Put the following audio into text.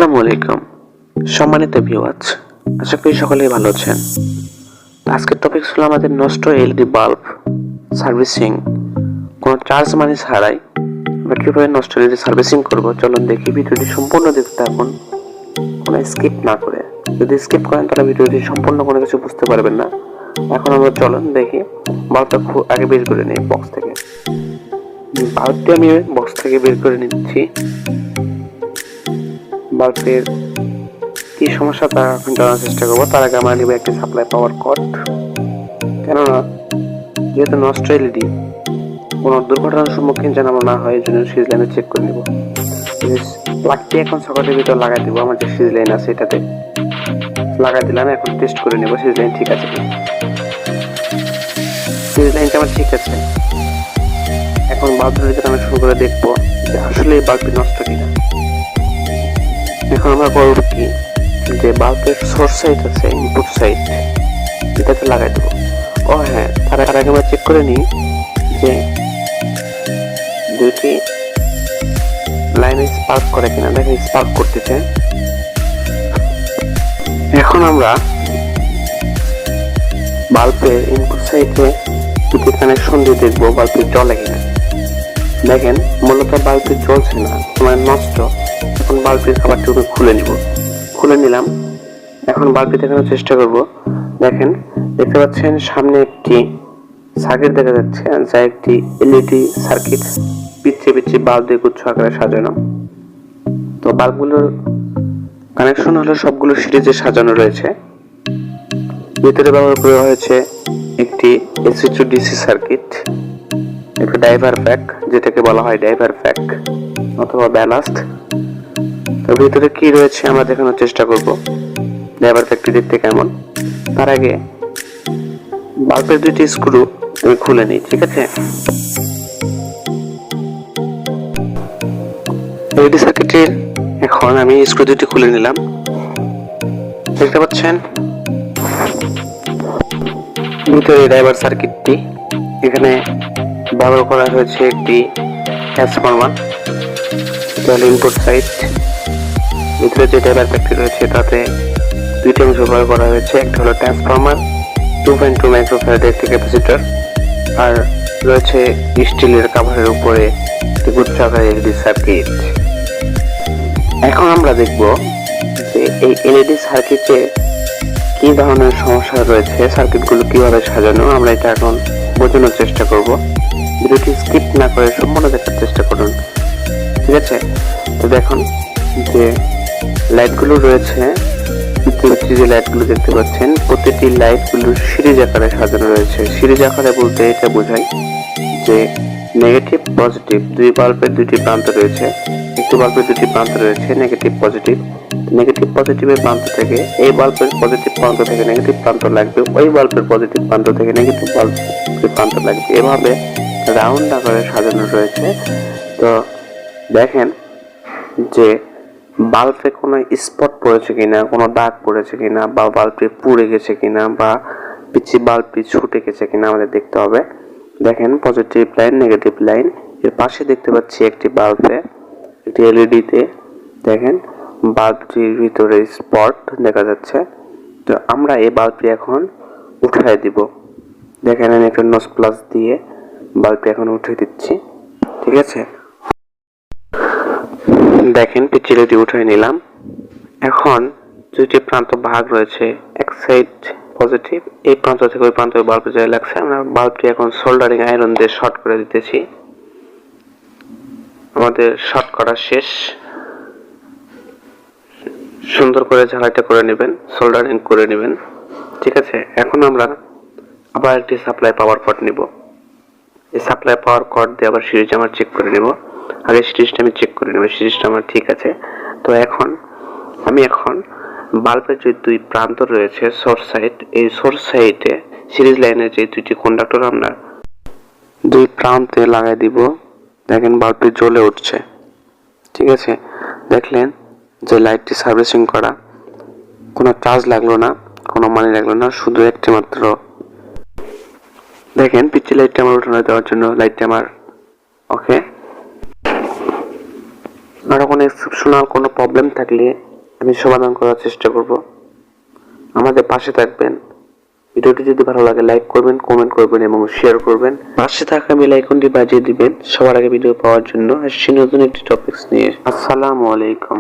আসসালামু আলাইকুম সম্মানিত ভিউয়ার্স, আশা করি সকলেই ভালো আছেন। আজকের টপিক ছিল আমাদের নষ্ট এলইডি বাল্ব সার্ভিসিং। কোনো চার্জ মানি ছাড়াই আমরা কীভাবে নষ্ট এলইডি সার্ভিসিং করবো চলুন দেখি। ভিডিওটি সম্পূর্ণ দেখতে থাকুন, কোনো স্কিপ না করে। যদি স্কিপ করেন তাহলে ভিডিওটি সম্পূর্ণ কোনো কিছু বুঝতে পারবেন না। এখন আমরা চলুন দেখি। বাল্বটা খুব আগে বের করে নিই বক্স থেকে। বাল্বটি আমি বক্স থেকে বের করে নিচ্ছি। বাল্বের কি সমস্যা তা এখন জানার চেষ্টা করবো। তার আগে আমরা নিব একটি সাপ্লাই পাওয়ার কর্ড, কেননা যেহেতু নষ্ট এলইডি কোনো দুর্ঘটনার সম্মুখীন যেন আমরা না হয়, এই জন্য সুইচ লাইনে চেক করে নিব। প্লাগটি এখন সকেটের ভিতর লাগাই দিব। আমার যে সুইচ লাইন আছে এটাতে লাগাই দিলাম। এখন টেস্ট করে নেব সুইচ লাইন ঠিক আছে কিনা। সুইচ লাইনটা আমার ঠিক আছে। এখন বাল্বের ভিতরে আমি শুরু করে দেখবো যে আসলে এই বাল্বটি নষ্ট কিনা। এখন আমরা করবো কি, যে বাল্বের সোর্স সাইড আছে, ইনপুট সাইড, এটাতে লাগাই দেবো। ও হ্যাঁ, তার আগে আমরা চেক করে নিই যে দুইটি লাইনে স্পার্ক করে কিনা। দেখেন স্পার্ক করতেছে। এখন আমরা বাল্বের ইনপুট সাইডে দুটি কানেকশন দিয়ে দেখবো বাল্বটি জ্বলে কিনা। দেখেন মূলত বাল্বটি জ্বলছে না, মানে নষ্ট। এখন বাল্বের খাবারটি খুলে নিলাম। এখন বাল্বটি দেখানোর চেষ্টা করব। দেখেন, দেখতে পাচ্ছেন সামনে একটি সার্কিট দেখা যাচ্ছে, যা একটি এলইডি সার্কিট। পিচ্ছে বাল্ব দিয়ে গুচ্ছ আকারে সাজানো। তো বাল্বগুলোর কানেকশন হলো সবগুলো সিরিজে সাজানো রয়েছে। ভিতরে ব্যবহার করা হয়েছে একটি এসি টু ডিসি সার্কিট, একটা ড্রাইভার প্যাক, যেটাকে বলা হয় ড্রাইভার প্যাক অথবা ব্যালাস্ট। তো ভিতরে কি রয়েছে আমরা দেখানোর চেষ্টা করব, ড্রাইভার প্যাকটি দেখতে কেমন। তার আগে বাল্বের দুইটি স্ক্রু আমি খুলে নিই, ঠিক আছে। এলইডি সার্কিটের এখন আমি স্ক্রু দুটি খুলে নিলাম। দেখতে পাচ্ছেন ভিতরে ড্রাইভার সার্কিটটি। এখানে ব্যবহার করা হয়েছে একটি ট্রান্সফরমার, ইনপুট সাইড। ভিতরে যে ড্রাইভার প্যাকটি রয়েছে তাতে দুইটি অংশ ব্যবহার করা হয়েছে। একটা হলো ট্রান্সফরমার, 2.2 মাইক্রোফ্যারাডের একটি ক্যাপাসিটর, আর রয়েছে স্টিলের কাভারের উপরে একটি গুচ্ছ আকারের এলইডি সার্কিট। এখন আমরা দেখব যে এই এলইডি সার্কিটে কি ধরনের সমস্যা রয়েছে, সার্কিটগুলো কিভাবে সাজানো, আমরা এটা এখন বোঝানোর চেষ্টা করব। ভিডিওটি স্কিপ না করে সম্পূর্ণ দেখার চেষ্টা করুন, ঠিক আছে। তো দেখুন যে লাইটগুলো রয়েছে, যে লাইটগুলো দেখতে পাচ্ছেন, প্রতিটি লাইটগুলো সিরিজ আকারে সাজানো রয়েছে। সিরিজ আকারে বলতে এটা বোঝায় যে নেগেটিভ পজিটিভ দুই বাল্বের দুটি প্রান্ত রয়েছে। একটি বাল্বের দুটি প্রান্ত রয়েছে নেগেটিভ পজিটিভ। নেগেটিভ পজিটিভের প্রান্ত থেকে এই বাল্বের পজিটিভ প্রান্ত থেকে নেগেটিভ প্রান্ত লাগবে, ওই বাল্বের পজিটিভ প্রান্ত থেকে নেগেটিভ বাল্বের প্রান্ত লাগবে। এভাবে রাউন্ড আকারে সাজানো রয়েছে। তো দেখেন যে বাল্বে কোনো স্পট পড়েছে কিনা, কোনো দাগ পড়েছে কিনা, বা বাল্বটি পুড়ে গেছে কিনা, বা বাল্বটি ছুটে গেছে কিনা আমাদের দেখতে হবে। দেখেন পজিটিভ লাইন, নেগেটিভ লাইন। এর পাশে দেখতে পাচ্ছি একটি বাল্বে, একটি এলইডিতে দেখেন বাল্বটির ভিতরে স্পট দেখা যাচ্ছে। তো আমরা এই বাল্বটি এখন উঠায় দিব। দেখেন আমি একটা নোজ প্লাস দিয়ে বাল্বটি এখন উঠে দিচ্ছি, ঠিক আছে। দেখেন পিচ্ছিলেটি উঠে নিলাম। এখন দুইটি প্রান্ত ভাগ রয়েছে, এক সাইড পজিটিভ, এই প্রান্ত থেকে ওই প্রান্তে বাল্ব যায় লাগছে। আমরা বাল্বটি এখন সোল্ডারিং আয়রন দিয়ে শর্ট করে দিতেছি। আমাদের শর্ট করা শেষ। সুন্দর করে ঝালাইটা করে নেবেন, সোল্ডারিং করে নেবেন, ঠিক আছে। এখন আমরা আবার একটি সাপ্লাই পাওয়ার কর্ড নিব। এই সাপ্লাই পাওয়ার কর্ড দিয়ে আবার সিরিজ আমার চেক করে নেব। আগে সিরিজটা আমি চেক করে নেব, সিরিজটা আমার ঠিক আছে। তো আমি এখন বাল্বের যে দুই প্রান্ত রয়েছে সোর্স সাইড, এই সোর্স সাইডে সিরিজ লাইনের যে দুইটি কন্ডাক্টর আমরা দুই প্রান্তে লাগাই দিব। দেখেন বাল্বটি জ্বলে উঠছে, ঠিক আছে। দেখলেন যে লাইটটি সার্ভিসিং করা, কোনো চার্জ লাগলো না, কোনো মানি লাগলো না, শুধু একটি মাত্র। দেখেন পিচ্ছি লাইটটা আমার উঠানো দেওয়ার জন্য লাইটটা আমার ওকে। আর কোনো এক্সেপশনাল কোনো প্রবলেম থাকলে আমি সমাধান করার চেষ্টা করব। আমাদের পাশে থাকবেন। ভিডিওটি যদি ভালো লাগে লাইক করবেন, কমেন্ট করবেন এবং শেয়ার করবেন। পাশে থাকা বেল আইকনটি বাজিয়ে দিবেন সবার আগে ভিডিও পাওয়ার জন্য। আসছি নতুন একটি টপিকস নিয়ে। আসসালামু আলাইকুম।